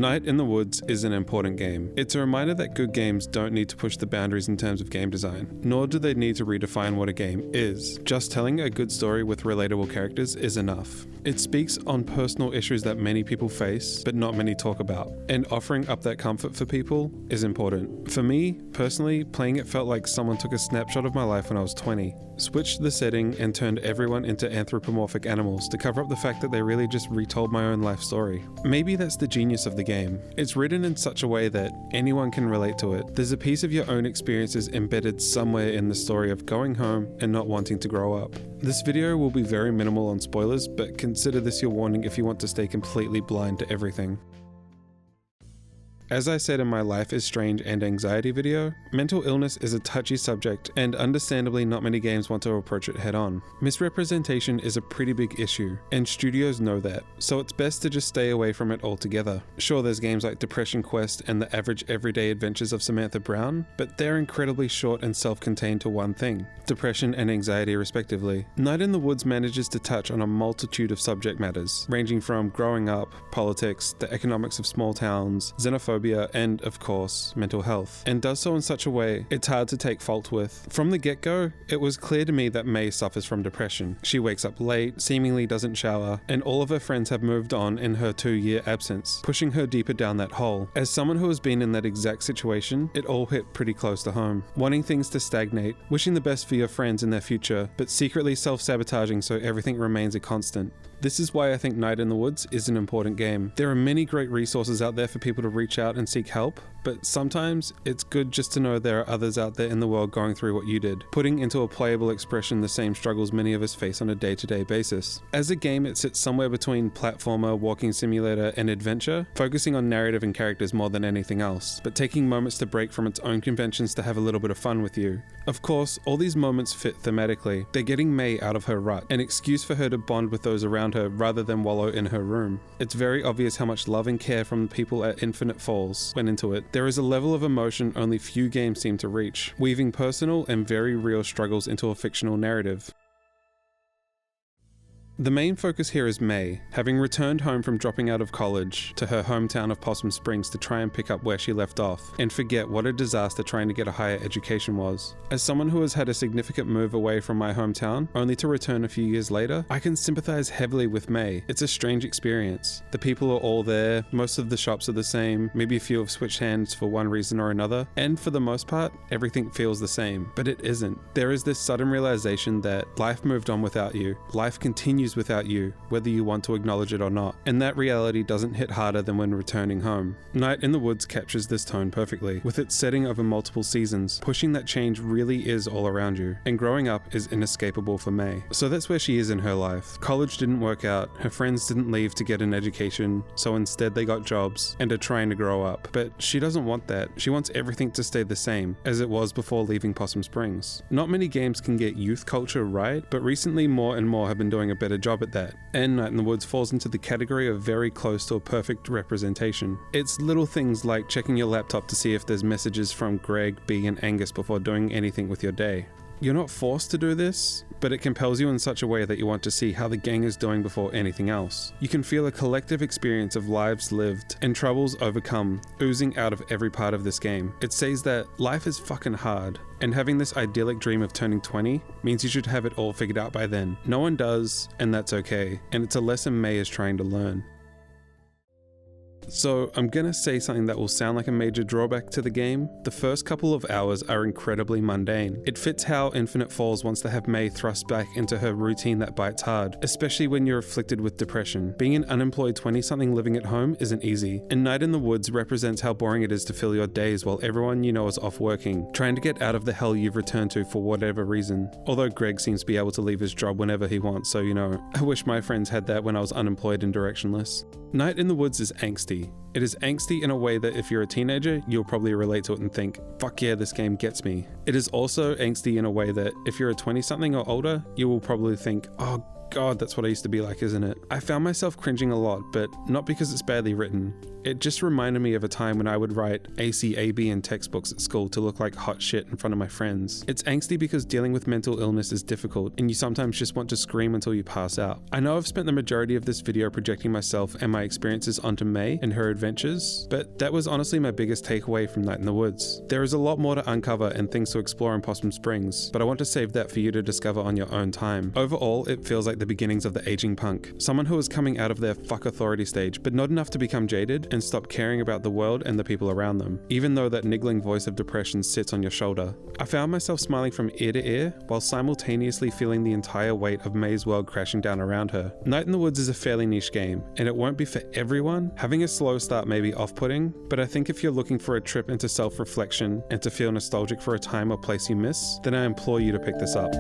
Night in the Woods is an important game. It's a reminder that good games don't need to push the boundaries in terms of game design, nor do they need to redefine what a game is. Just telling a good story with relatable characters is enough. It speaks on personal issues that many people face, but not many talk about, and offering up that comfort for people is important. For me, personally, playing it felt like someone took a snapshot of my life when I was 20, switched the setting and turned everyone into anthropomorphic animals to cover up the fact that they really just retold my own life story. Maybe that's the genius of the game. It's written in such a way that anyone can relate to it. There's a piece of your own experiences embedded somewhere in the story of going home and not wanting to grow up. This video will be very minimal on spoilers, but consider this your warning if you want to stay completely blind to everything. As I said in my Life is Strange and Anxiety video, mental illness is a touchy subject and understandably not many games want to approach it head on. Misrepresentation is a pretty big issue, and studios know that, so it's best to just stay away from it altogether. Sure, there's games like Depression Quest and the average everyday adventures of Samantha Brown, but they're incredibly short and self-contained to one thing: depression and anxiety respectively. Night in the Woods manages to touch on a multitude of subject matters, ranging from growing up, politics, the economics of small towns, xenophobia, and, of course, mental health, and does so in such a way it's hard to take fault with. From the get-go, it was clear to me that May suffers from depression. She wakes up late, seemingly doesn't shower, and all of her friends have moved on in her 2-year absence, pushing her deeper down that hole. As someone who has been in that exact situation, it all hit pretty close to home. Wanting things to stagnate, wishing the best for your friends in their future, but secretly self-sabotaging so everything remains a constant. This is why I think Night in the Woods is an important game. There are many great resources out there for people to reach out and seek help, but sometimes it's good just to know there are others out there in the world going through what you did, putting into a playable expression the same struggles many of us face on a day-to-day basis. As a game, it sits somewhere between platformer, walking simulator, and adventure, focusing on narrative and characters more than anything else, but taking moments to break from its own conventions to have a little bit of fun with you. Of course, all these moments fit thematically. They're getting May out of her rut, an excuse for her to bond with those around her rather than wallow in her room. It's very obvious how much love and care from the people at Infinite Falls went into it. There is a level of emotion only few games seem to reach, weaving personal and very real struggles into a fictional narrative. The main focus here is May, having returned home from dropping out of college to her hometown of Possum Springs to try and pick up where she left off, and forget what a disaster trying to get a higher education was. As someone who has had a significant move away from my hometown, only to return a few years later, I can sympathize heavily with May. It's a strange experience. The people are all there, most of the shops are the same, maybe a few have switched hands for one reason or another, and for the most part, everything feels the same. But it isn't. There is this sudden realization that life moved on without you. Life continues without you, whether you want to acknowledge it or not, and that reality doesn't hit harder than when returning home. Night in the Woods captures this tone perfectly, with its setting over multiple seasons, pushing that change really is all around you, and growing up is inescapable for May. So that's where she is in her life. College didn't work out, her friends didn't leave to get an education, so instead they got jobs, and are trying to grow up. But she doesn't want that. She wants everything to stay the same, as it was before leaving Possum Springs. Not many games can get youth culture right, but recently more and more have been doing a better job at that, and Night in the Woods falls into the category of very close to a perfect representation. It's little things like checking your laptop to see if there's messages from Greg, B, and Angus before doing anything with your day. You're not forced to do this, but it compels you in such a way that you want to see how the gang is doing before anything else. You can feel a collective experience of lives lived and troubles overcome oozing out of every part of this game. It says that life is fucking hard, and having this idyllic dream of turning 20 means you should have it all figured out by then. No one does, and that's okay, and it's a lesson May is trying to learn. So I'm gonna say something that will sound like a major drawback to the game. The first couple of hours are incredibly mundane. It fits how Infinite Falls wants to have May thrust back into her routine that bites hard, especially when you're afflicted with depression. Being an unemployed 20-something living at home isn't easy, and Night in the Woods represents how boring it is to fill your days while everyone you know is off working, trying to get out of the hell you've returned to for whatever reason. Although Greg seems to be able to leave his job whenever he wants, so you know, I wish my friends had that when I was unemployed and directionless. Night in the Woods is angsty. It is angsty in a way that if you're a teenager, you'll probably relate to it and think, fuck yeah, this game gets me. It is also angsty in a way that if you're a 20-something or older, you will probably think, oh God, that's what I used to be like, isn't it? I found myself cringing a lot, but not because it's badly written. It just reminded me of a time when I would write ACAB in textbooks at school to look like hot shit in front of my friends. It's angsty because dealing with mental illness is difficult, and you sometimes just want to scream until you pass out. I know I've spent the majority of this video projecting myself and my experiences onto May and her adventures, but that was honestly my biggest takeaway from Night in the Woods. There is a lot more to uncover and things to explore in Possum Springs, but I want to save that for you to discover on your own time. Overall, it feels like the beginnings of the aging punk. Someone who is coming out of their fuck authority stage, but not enough to become jaded and stop caring about the world and the people around them, even though that niggling voice of depression sits on your shoulder. I found myself smiling from ear to ear, while simultaneously feeling the entire weight of May's world crashing down around her. Night in the Woods is a fairly niche game, and it won't be for everyone. Having a slow start may be off-putting, but I think if you're looking for a trip into self-reflection and to feel nostalgic for a time or place you miss, then I implore you to pick this up.